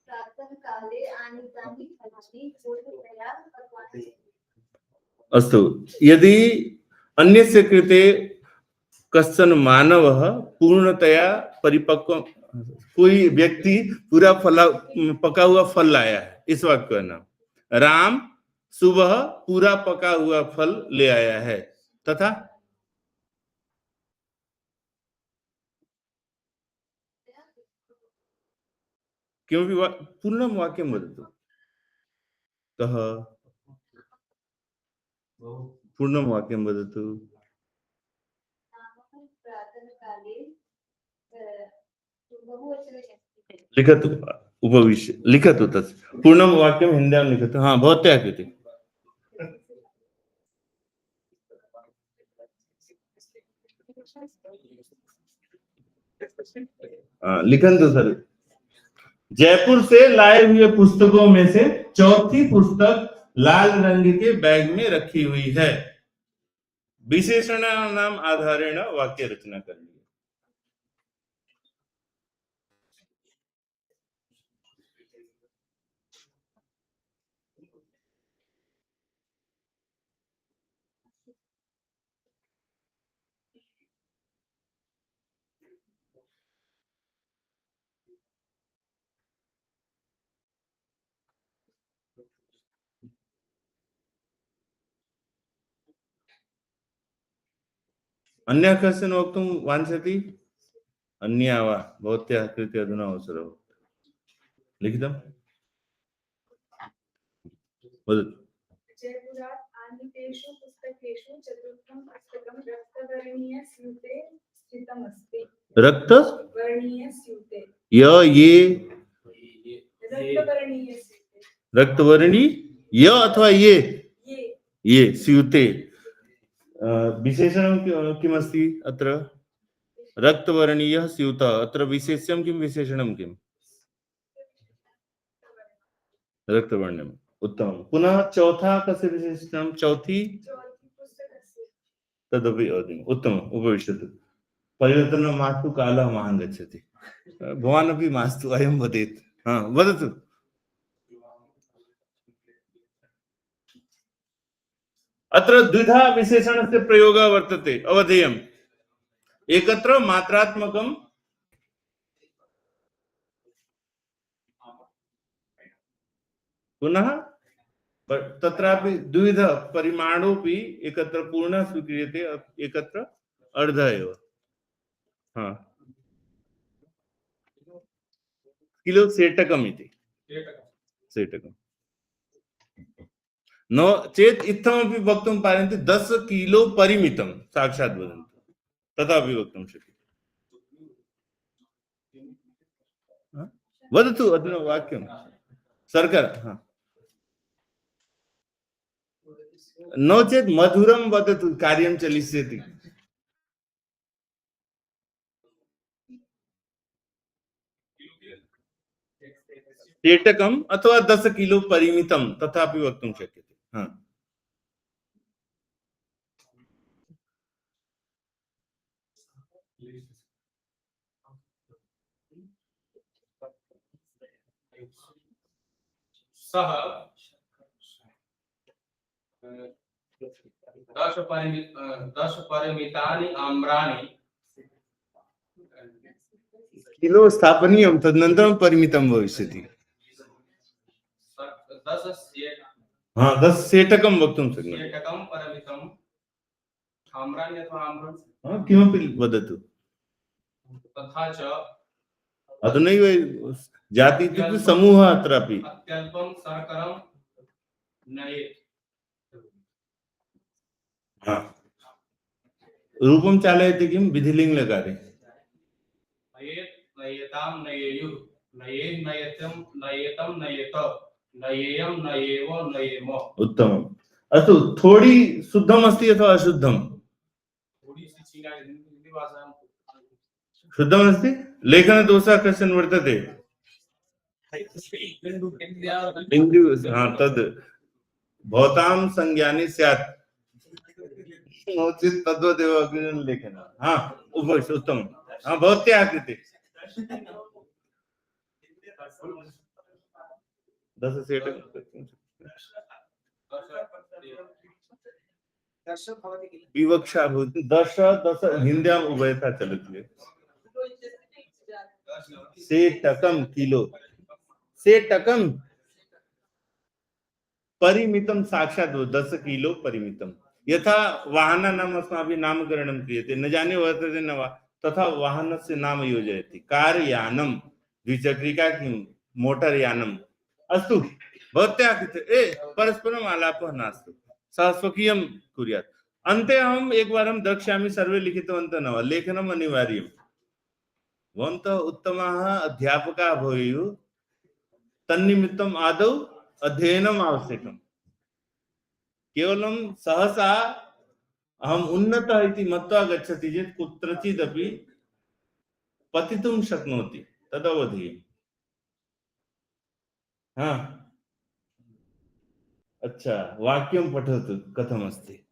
प्रातःकाले आनीतानि फलानि पूर्णतया पक्वानि। अस्तु, यदि अन्यस्य कृते कश्चन मानवः पूर्णतया परिपक्व, कोई व्यक्ति पूरा पका हुआ फल लाया है, इस वाक्य का नाम राम सुबह पूरा पका हुआ फल ले आया है, तथा किमपि पूर्णं वाक्यं वदतु। कः पूर्णं वाक्यं वदतु। प्रातःकाले बहुवचने अस्ति। लिखतु, उपविश्य लिखतु, तत् पूर्णं वाक्यं हिन्द्यां लिखतु। हाँ, भवत्याः कृते लिखन्तु सर। जयपुर से लाए हुए पुस्तकों में से चौथी पुस्तक लाल रंग के बैग में रखी हुई है। विशेषणानाम आधारेण वाक्य रचना करनी है। अन्यः कश्चन वक्तुं वाञ्छति? अन्या वा? भवत्याः कृते अधुना अवसरः। लिखितम्? वदतु। जयपुरात् आनीतेषु पुस्तकेषु चतुर्थं पुस्तकं रक्तवर्णीयस्यूते स्थितमस्ति। रक्तवर्णीयस्यूते रक्तवर्णीयस्यूते रक्तवर्णी य अथवा ये स्यूते विशेषणं किमस्ति अत्र? रक्तवर्णीयः स्यूतः। अत्र विशेष्यं किं विशेषणं किम्? रक्तवर्णम्। उत्तमं। पुनः चौथा कस्य विशेषणं? चौथी तदपि अवधिम्। उत्तमम्, उपविशतु। परिवर्तनं मास्तु, कालः महान् गच्छति। भवान् अपि मास्तु, अयं वदेत्। हाँ, वदतु। अत्र द्विधा विशेषणस्य प्रयोगः वर्तते, अवधेयम्। एकत्र मात्रात्मकं, पुनः तत्रापि द्विध परिमाणोपि एकत्र पूर्णः स्वीक्रियते, एकत्र अर्धः एव। हाँ, किलो सेटकम् इति। सेटकम् नो चेत् इत्थमपि वक्तुं पारयन्ति 10 किलो परिमितं, साक्षात् वदन्तु, तथापि वक्तुं शक्यते। वदतु अधुना वाक्यं। सर्करा। हाँ, नो चेत् मधुरं वदतु, कार्यं चलिष्यति। सेटकम् अथवा 10 किलो परिमितं, तथापि वक्तुं शक्यते। हाँ, सः 10 परिमितानि आम्राणि किलो स्थापनीयं, तदनन्तरं परिमितं भविष्यति। 10 10 सेटकं वक्तुं शक्नोति। सेटकं परिमितम् आम्राणि अथवा आम्रं किमपि वदतु। तथा च अधुनैव जाति इत्युक्ते समूहः। अत्रापि अत्यल्पं शर्करं नयेत्। रूपं चालयति किं? विधिलिङ्ग् लकारे। नयेत्, नयेतां, नयेयुः, नयेत्, नयेतं, नयेतं, नयेत, नयेयं, नयेव, नयेम। उत्तमम्। अस्तु, थोड़ी शुद्धम् अस्ति अथवा अशुद्धम्? थोड़ी सी चीना हिंदी भाषायां शुद्धम् अस्ति। लेखनदोषः कश्चन वर्तते? हाँ, तद् भवतां संज्ञाने स्यात्, नो चेत् तद्वदेव अग्रे लेखनं। हाँ, उपविश। उत्तमम्। हाँ, भवत्याः कृते दश सेट विवक्षा भवति दश दश हिन्द्याम् उभयथा चलति सेटकं किलो सेटकं परिमितं साक्षात् 10 किलो परिमितं यथा वाहनानाम् अस्माभिः नामकरणं क्रियते न जाने वर्तते न वा तथा वाहनस्य नाम योजयति कार यानं द्विचक्रिका किं मोटर यानम् अस्तु भवत्याः कृते परस्परम् आलापः नास्ति सः स्वकीयं कुर्यात् अन्ते अहम् एकवारं द्रक्ष्यामि सर्वे लिखितवन्तः न वा लेखनम् अनिवार्यम् भवन्तः उत्तमाः अध्यापकाः भवेयुः तन्निमित्तम् आदौ अध्ययनम् आवश्यकम् केवलं सहसा अहम् उन्नतः इति मत्वा गच्छति चेत् कुत्रचिदपि पतितुं शक्नोति तदवधीयम् हाँ अच्छा वाक्यं पठतु कथमस्ति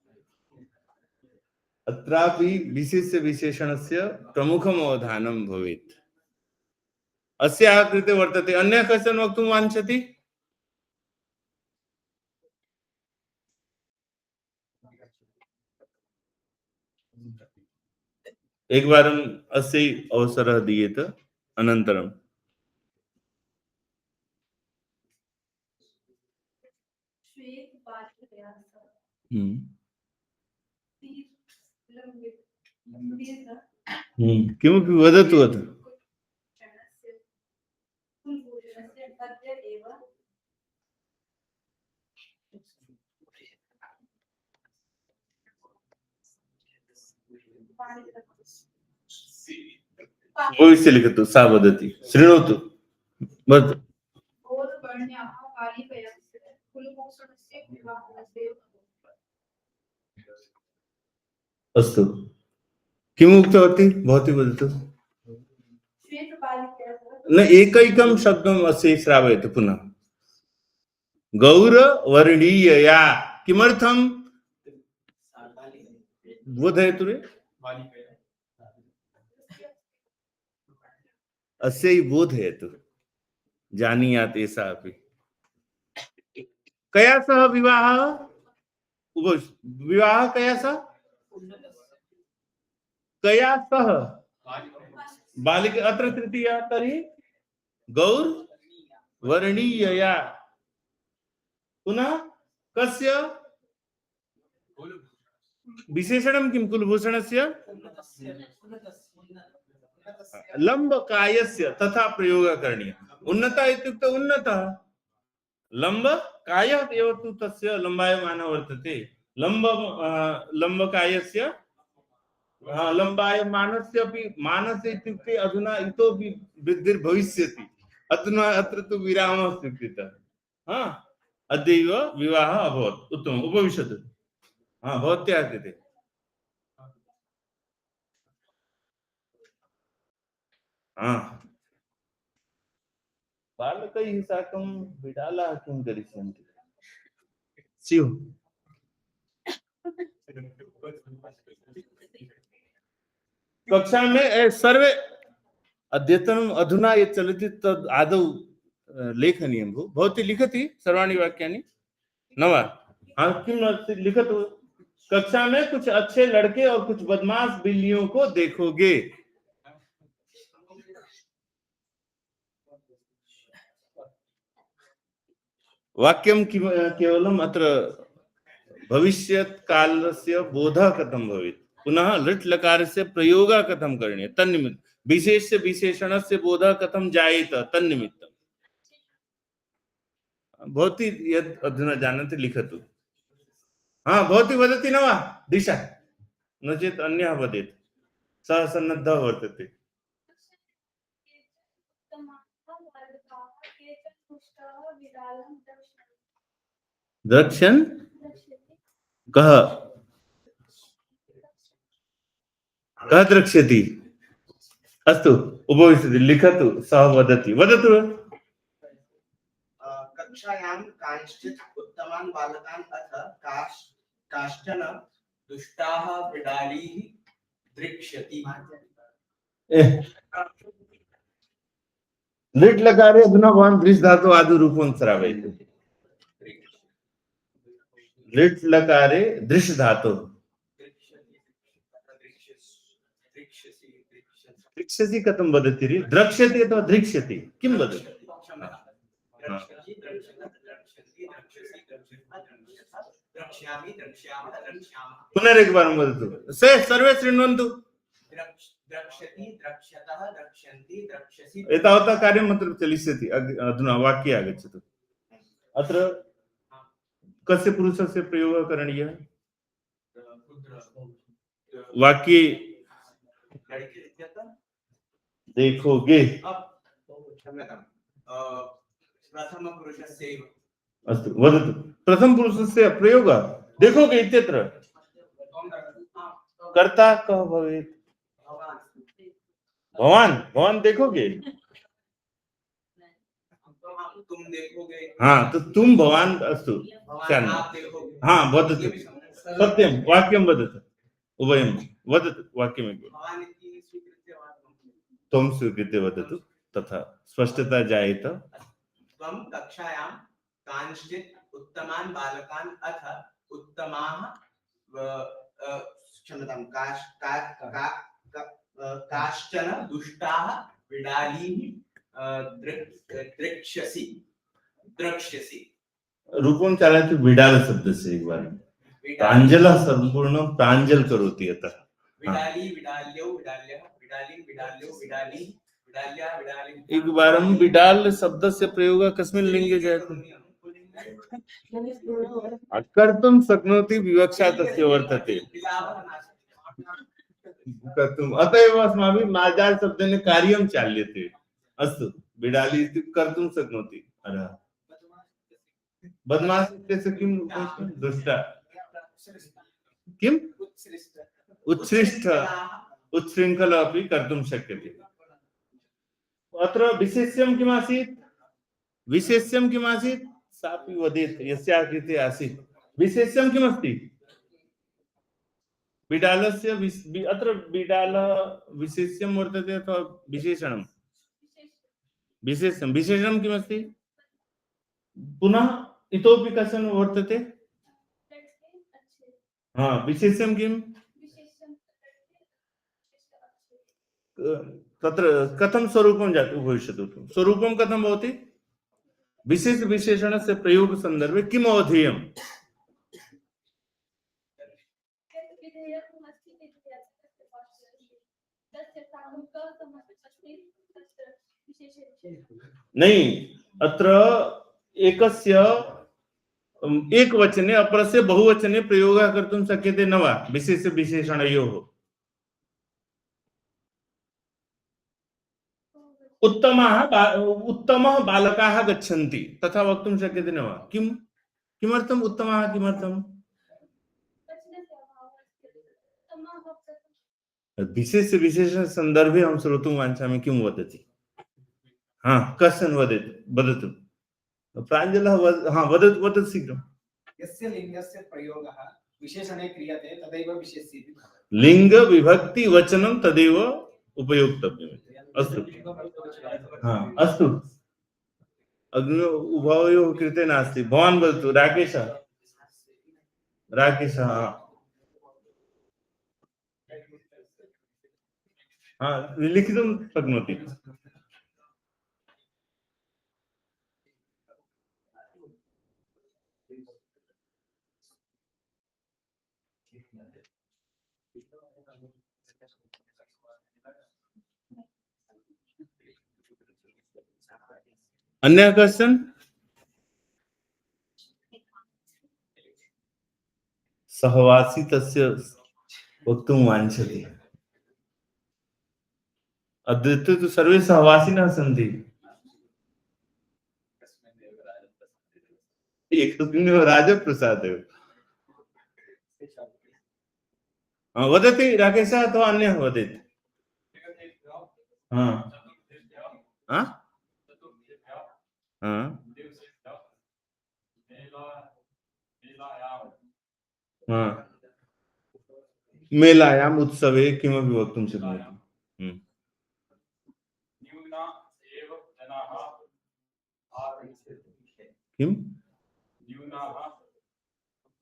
अत्रापि विशेष्य विशेषणस्य प्रमुखम् अवधानं भवेत् अस्याः कृते वर्तते अन्यः कश्चन वक्तुं वाञ्छति एकवारम् अस्यै अवसरः दीयेत अनन्तरं किमपि वदतु अथ भविष्य लिखतु सा वदति शृणोतु वदतु अस्तु किम् उक्तवती भवती वदतु न एकैकं शब्दम् अस्यै श्रावयतु पुनः गौरवर्णीयया किमर्थं बोधयतु रे अस्यै बोधयतु जानीयात् एषा अपि कया सह विवाहः विवाहः कया सह कया सह बालिका अत्र तृतीया तर्हि गौरवर्णीयया पुनः कस्य विशेषणं किं कुलभूषणस्य लंबकायस्य तथा प्रयोगः करणीयः उन्नतः इत्युक्ते उन्नतः लंबकायः एव तु तस्य लम्बायमानः वर्तते लंबकायस्य लम्बायमानस्य अपि मानस्य इत्युक्ते अधुना इतोपि वृद्धिर्भविष्यति अधुना अत्र तु विरामः स्वीकृतः अद्यैव विवाहः अभवत् उत्तमम् उपविशतु भवत्याः कृते बालकैः साकं बिडालाः किं करिष्यन्ति स्युः कक्षा में सर्वे अद्यतनम् अधुना ये चलति तद् आदौ लेखनीयं भवती लिखति सर्वाणि वाक्यानि न वा किं लिखतु कक्षा में कुछ अच्छे लड़के और कुछ बदमाश बिल्लियों को देखोगे वाक्यं केवलम् अत्र भविष्यत्कालस्य बोधः कथं भवेत् पुनः लट् लकारस्य प्रयोगः कथं करणीयः तन्निमित्तं विशेष्य विशेषणस्य बोधः कथं जायेत तन्निमित्तं भवती यद् अधुना जानन्ति लिखतु भवती वदति न वा दिशा न चेत् अन्यः वदेत् सः सन्नद्धः वर्तते द्रक्ष्यन् कः कः द्रक्ष्यति अस्तु उपविशति लिखतु सः वदति वदतु कक्षायां कांश्चित् उत्तमान् बालकान् अथ काश्चन दुष्टाः बिडालीः दृक्ष्यति लिट् लकारे अधुना भवान् दृश् धातु आदिरूपं श्रावयति। लिट् लकारे दृश् धातु दृक्ष्यसि कथं वदति रे? द्रक्ष्यति अथवा दृक्ष्यति किं वदति? पुनरेकवारं वदतु। सर्वे शृण्वन्तु। एतावता कार्यम् अत्र चलिष्यति। अधुना वाक्ये आगच्छतु। अत्र कस्य पुरुषस्य प्रयोगः करणीयः? वाक्ये देखोगे। अस्तु वदतु। प्रथमपुरुषस्य प्रयोगः देखोगे इत्यत्र कर्ता कः भवेत्? भवान। भवान देखोगे। तुम देखोगे। हाँ तो तुम भवान अस्तु। हाँ वदतु। सत्यं वाक्यं वदतु। उभयं वदतु वाक्यमेव। त्वं स्वीकृत्य वदतु तथा स्पष्टता जायेत। त्वं कक्षायां कांश्चित् उत्तमान् बालकान् अथ उत्तमाः क्षम्यतां काश्चन दुष्टाः विडालीः द्रक्ष्यसि। रूपं चालयतु विडाल शब्दस्य एक बार। प्राञ्जलः सम्पूर्णं प्राञ्जल करोति अतः विडाली विडाल्यौ विडाल्यः विडाली विडाल्यौ विडाली विडाल्या विडाली। एक बारं विडाल शब्दस्य प्रयोगः कस्मिन् लिङ्गे जायते? कर्तुं शक्नोति विवक्षा तस्य वर्तते। कर्तुम् अत एव अस्माभिः मार्जाल शब्देन कार्यं चाल्यते। अस्तु विडाली इति कर्तुं शक्नोति। बदमाश इत्यस्य किं दुष्टा किम् उत्सृष्ट उत्शृङ्खल अपि कर्तुं शक्यते। अत्र विशेष्यं किमासीत्? विशेष्यं किमासीत्? सापि वदेत् यस्याः कृते आसीत्। विशेष्यं किमस्ति? बिडालस्य अत्र बिडाल विशेष्यं वर्तते अथवा विशेषणं? विशेषं। विशेषणं किमस्ति? पुनः इतोपि कश्चन वर्तते? हाँ विशेष्यं किम्? तत्र कथं स्वरूपं जातु भविष्यति? स्वरूपं कथं भवति? विशेष विशेषणस्य प्रयोग संदर्भे किम् अवधेयम्? नहीं अत्र एकस्य एकवचने अपरस्य बहुवचने प्रयोगः कर्तुं शक्यते न वा? विशेष विशेषणयोः। उत्तमः बालकाः गच्छन्ति तथा वक्तुं शक्यते न वा? किमर्थम् उत्तमः? किमर्थम्? विशेष विशेषण संदर्भे अहं श्रोतुं वाञ्छामि किं वदति। हाँ कश्चन वदतु। प्राञ्जलः हाँ वदतु शीघ्रं। यस्य लिङ्गस्य प्रयोगः विशेषणे क्रियते तदैव विशेष्य इति भवति। लिंग विभक्ति वचनं तदेव उपयोक्तव्यम्। अस्तु हाँ अस्तु। अग्नि उभयोः कृते नास्ति। भवान् वदतु। राकेशः हाँ लिखितुं शक्नोति। अन्य क्वेश्चन? सहवासी तस्य वक्तुं वाञ्छति। अद्वैते तु सर्वे सहवासिनः सन्ति। एकस्मिन्नेव राजप्रसादे वदति राकेशः अथवा अन्यः वदेत्? हाँ मेलायाम् उत्सवे किमपि वक्तुं शक्नोति। किम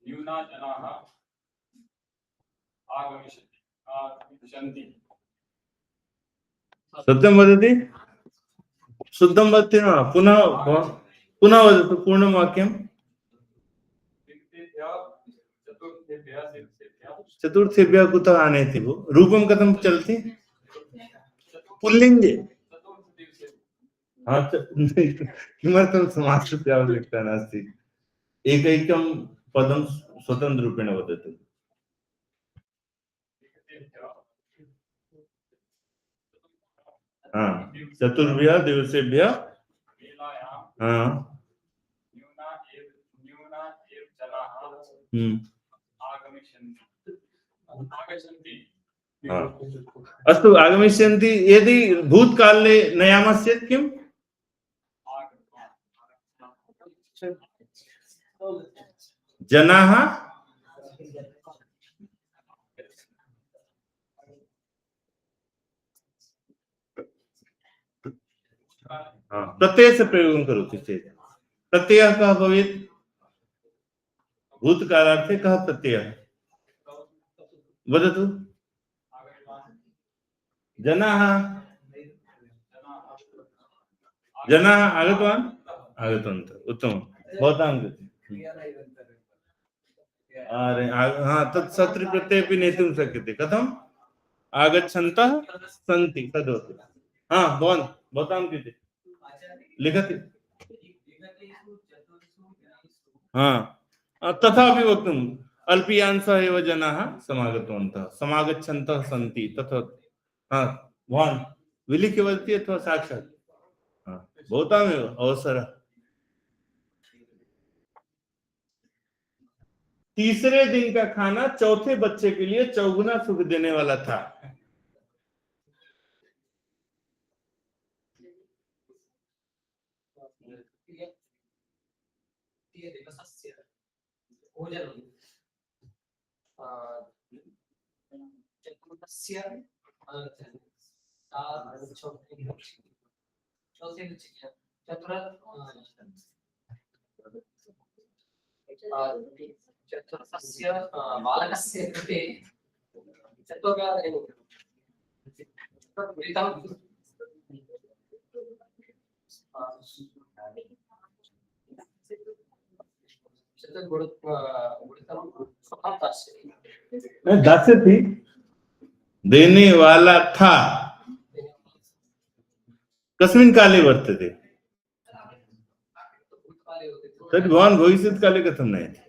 न्यूना जनाः आगमिष्यन्ति सत्यं वदति शुद्धं वदति न पुनः पुनः वदतु पूर्णं वाक्यं चतुर्थेभ्यः कुतः आनयति भो रूपं कथं चलति पुल्लिङ्गे हाँ किमर्थं समासस्य आवश्यकता नास्ति एकैकं पदं स्वतन्त्ररूपेण वदतु हाँ चतुर्भ्यः दिवसेभ्यः हाँ आगच्छन्ति हाँ अस्तु आगमिष्यन्ति यदि भूतकाले नयामश्चेत् किम् जनाः प्रत्ययस्य प्रयोगं करोति चेत् प्रत्ययः कः भवेत् भूतकालार्थे कः प्रत्ययः वदतु जनाः जनाः आगतवान् आगतवन्तः उत्तमं भवतां कृते अरे हाँ तत् सत्रि प्रत्यय अपि नेतुं शक्यते कथम् आगच्छन्तः सन्ति तद्वत् हाँ भवतां कृते लिखति हाँ तथापि वक्तुम् अल्पीयांशः एव जनाः समागतवन्तः समागच्छन्तः सन्ति तथा हाँ भवान् विलिख्य वदति अथवा साक्षात् हाँ भवतामेव अवसरः तीसरे दिन का खाना चौथे बच्चे के लिए चौगुना सुख देने वाला था चतुर्थस्य बालकस्य कृते चत्वारः दास्यति देने वाला था कस्मिन् काले वर्तते तर्हि भवान् भविष्यत्काले कथं नयति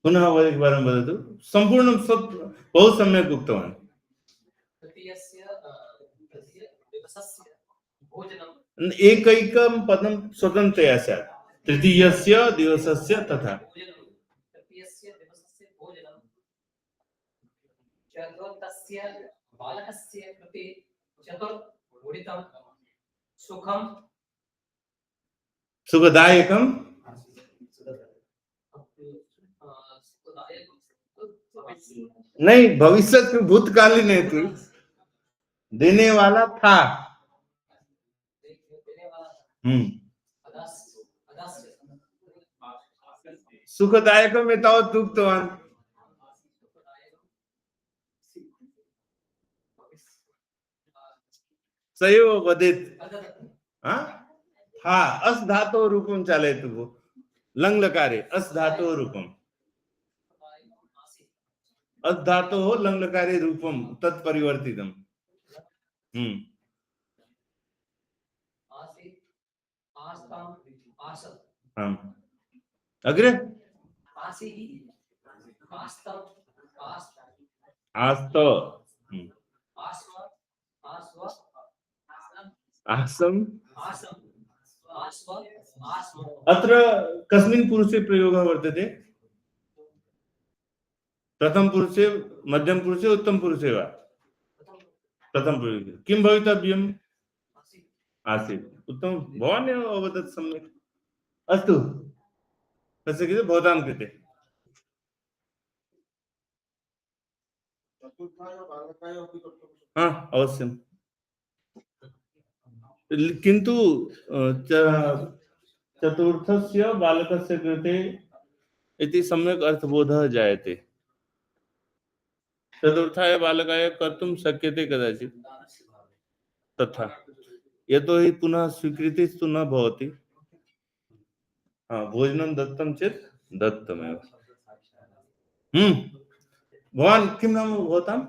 पुनः एकवारं वदतु सम्पूर्णं बहु सम्यक् उक्तवान् एकैकं पदं स्वतन्त्रतया स्यात् तृतीयस्य दिवसस्य तथा चतुर्थस्य बालकस्य कृते चतुर्गुणितं सुखं सुखदायकं नहीं भविष्य में भूतकालीन हेतु देने वाला था सुखदायकं एतावत् उक्तवान् सैव वदेत् हा अस् धातोः रूपं चालयतु भो लङ् लकारे अस् धातोः रूपम् अस् धातोः लङ् लकारे रूपं तत् परिवर्तितम् अग्रे आस्त आसम अत्र कस्मिन् पुरुषे प्रयोगः वर्तते प्रथम पुरुषे मध्यम पुरुषे उत्तम पुरुषे वा प्रथम पुरुषे किं भवितव्यम् आसीत् उत्तमं भवान् एव अवदत् सम्यक् अस्तु तस्य कृते भवतां कृते हाँ अवश्यम् किन्तु चतुर्थस्य बालकस्य कृते इति सम्यक् अर्थबोधः जायते। चतुर्थाय बालकाय कर्तुं शक्यते कदाचित् तथा, यतोहि पुनः स्वीकृतिस्तु न भवति। भोजनं दत्तं चेत् दत्तमेव। भवान् किं नाम भवताम्?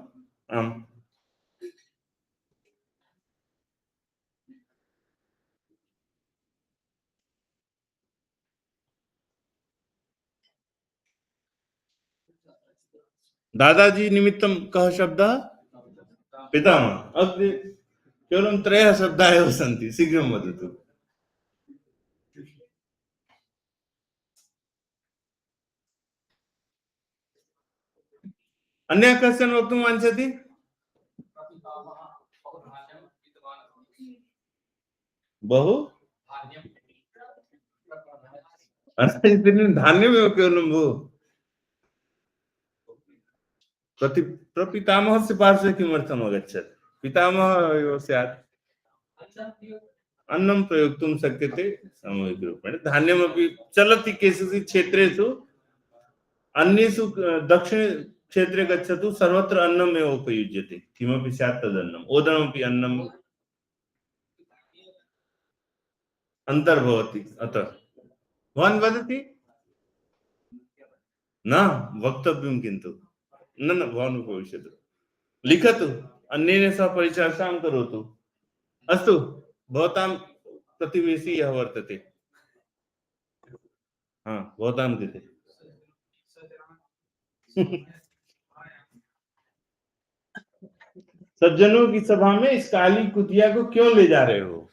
आम्, दादाजी निमित्तं कः शब्दः? पितामहः। अग्रे केवलं त्रयः शब्दाः एव सन्ति, शीघ्रं वदतु। अन्यः कश्चन वक्तुं वाञ्छति? बहु धान्यमेव केवलं भो। प्रपितामहस्य पार्श्वे किमर्थम् अगच्छत्? पितामहः एव स्यात्। अन्नं प्रयोक्तुं शक्यते सामूहिकरूपेण। धान्यमपि चलति केषुचित् क्षेत्रेषु, अन्येषु दक्षिण क्षेत्रे गच्छतु, सर्वत्र अन्नमेव उपयुज्यते, किमपि स्यात् तदन्नम्। ओदनमपि अन्नम् अन्तर्भवति। अतः भवान् वदति न वक्तव्यं, किन्तु न भवान् उपविशतु, लिखतु, अन्येन सह परिचर्चां करोतु। अस्तु, भवतां प्रतिवेशी यः वर्तते, भवतां कृते सज्जनों की सभा में इस काली कुतिया को क्यों ले जा रहे हो?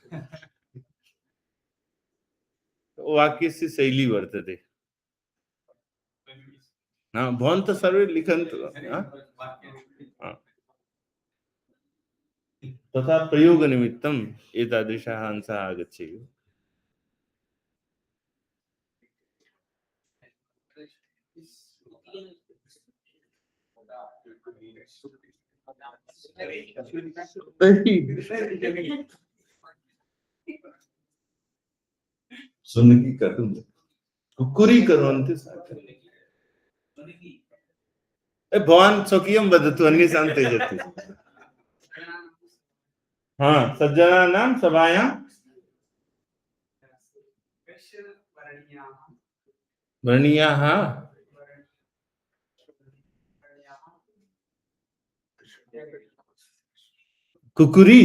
वाक्य से शैली वर्तते। भवन्तः सर्वे लिखन्तु। तथा प्रयोगनिमित्तम् एतादृशाः अंशाः आगच्छेयुः। सुनकी कर्तुं कुक्कुरी कुर्वन्ति साकं। भवान् स्वकीयं वदतु, अन्येषां त्यजतु। सज्जनानां सभायां वर्णीयाः कुकुरी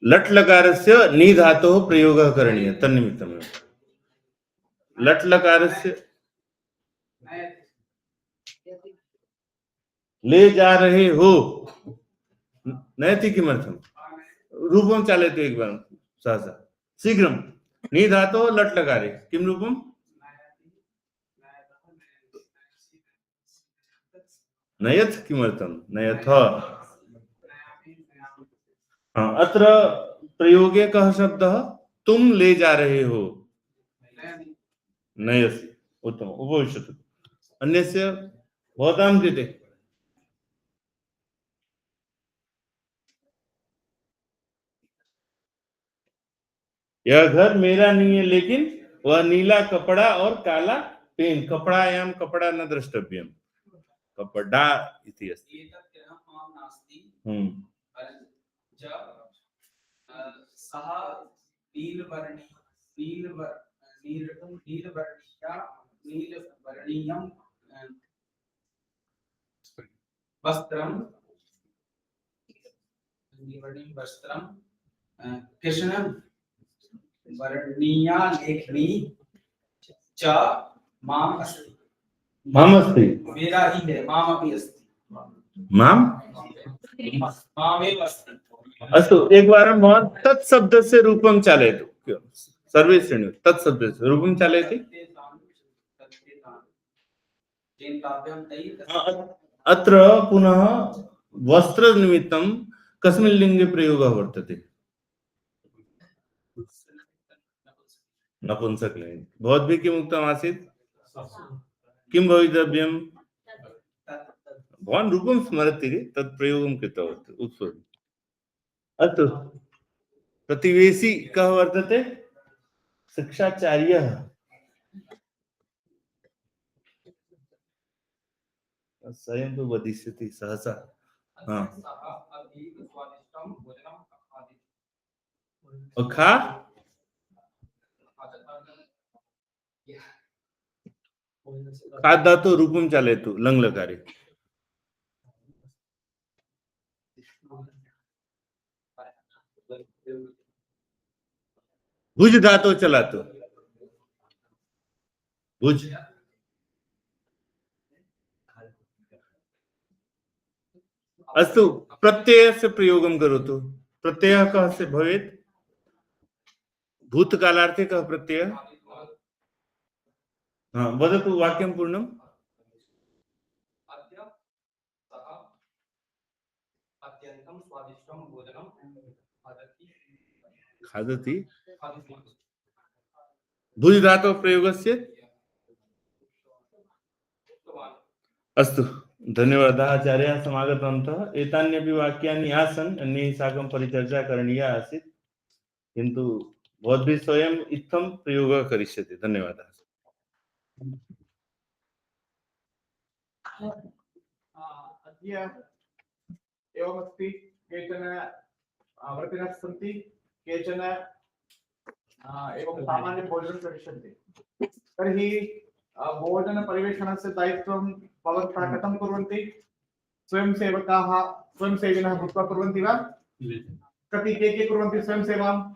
लट् लकारस्य नि धातोः प्रयोगः करणीयः। तन्निमित्तमेव लट् लकारस्य ले जा रहे हो नयति किमर्थम्? रूपं चालयतु एकवारं सहसा शीघ्रं। नि धातोः लट् लकारे किं रूपं? नयत्। किमर्थं नयथ? अत्र प्रयोगे कः शब्दः? तुम ले जा रहे हो, नयसि। उत्तमम्, उपविशतु। अन्यस्य भवतां कृते यह घर मेरा नहीं है, लेकिन वह नीला कपड़ा और काला पेन। कपड़ायां कपड़ा न द्रष्टव्यम्, कपड़ा इति अस्ति। सः नीलवर्णीयं वस्त्रं कृष्ण वर्णीया लेखनी च माम अस्ति। माम अस्ति, मेरा ही है, माम अपि अस्ति। मामेव अस्ति। अस्तु, एकवारं भवान् तत् शब्दस्य रूपं चालयतु। सर्वे शृणु, तत् शब्दस्य रूपं चालयति। अत्र पुनः वस्त्र निमित्तं कस्मिन् लिङ्गे प्रयोगः वर्तते? नपुंसकलिङ्गे। भवद्भिः किम् उक्तम् आसीत्? किं भवितव्यम्? भवान् रूपं स्मरति तत् प्रयोगं कृतवत् उत्सव। अस्तु, प्रतिवेशी कः वर्तते? शिक्षाचार्यः। स्वयं तु वदिष्यति सहसा। हाँ। खा खादातो रूपं चालयतु लङ्लकारे। भुज धातो चलातो भुज। अस्तु, प्रत्ययस्य प्रयोगं करोतु। प्रत्ययः कः से भवेत्? भूतकालार्थे कः प्रत्ययः? हाँ, वदतु वाक्यं पूर्णम्। अद्य सः अत्यन्तं स्वादिष्टं भोजनं खादति। खादति। भुज धातोः प्रयोगस्य। अस्तु, धन्यवादाः आचार्याः समागतवन्तः। एतान्यपि वाक्यानि आसन्, अन्यैः साकं परिचर्चा करणीया आसीत्, किन्तु भवद्भिः स्वयम् इत्थं प्रयोगः करिष्यति। धन्यवादाः। अद्य एवमस्ति, केचन व्रतिनः सन्ति, केचन एवं सामान्य भोजनं करिष्यन्ति। तर्हि भोजनपरिवेषणस्य दायित्वं भवन्तः कथं कुर्वन्ति? स्वयंसेवकाः स्वयंसेविनः भूत्वा कुर्वन्ति वा? कति के कुर्वन्ति स्वयंसेवां?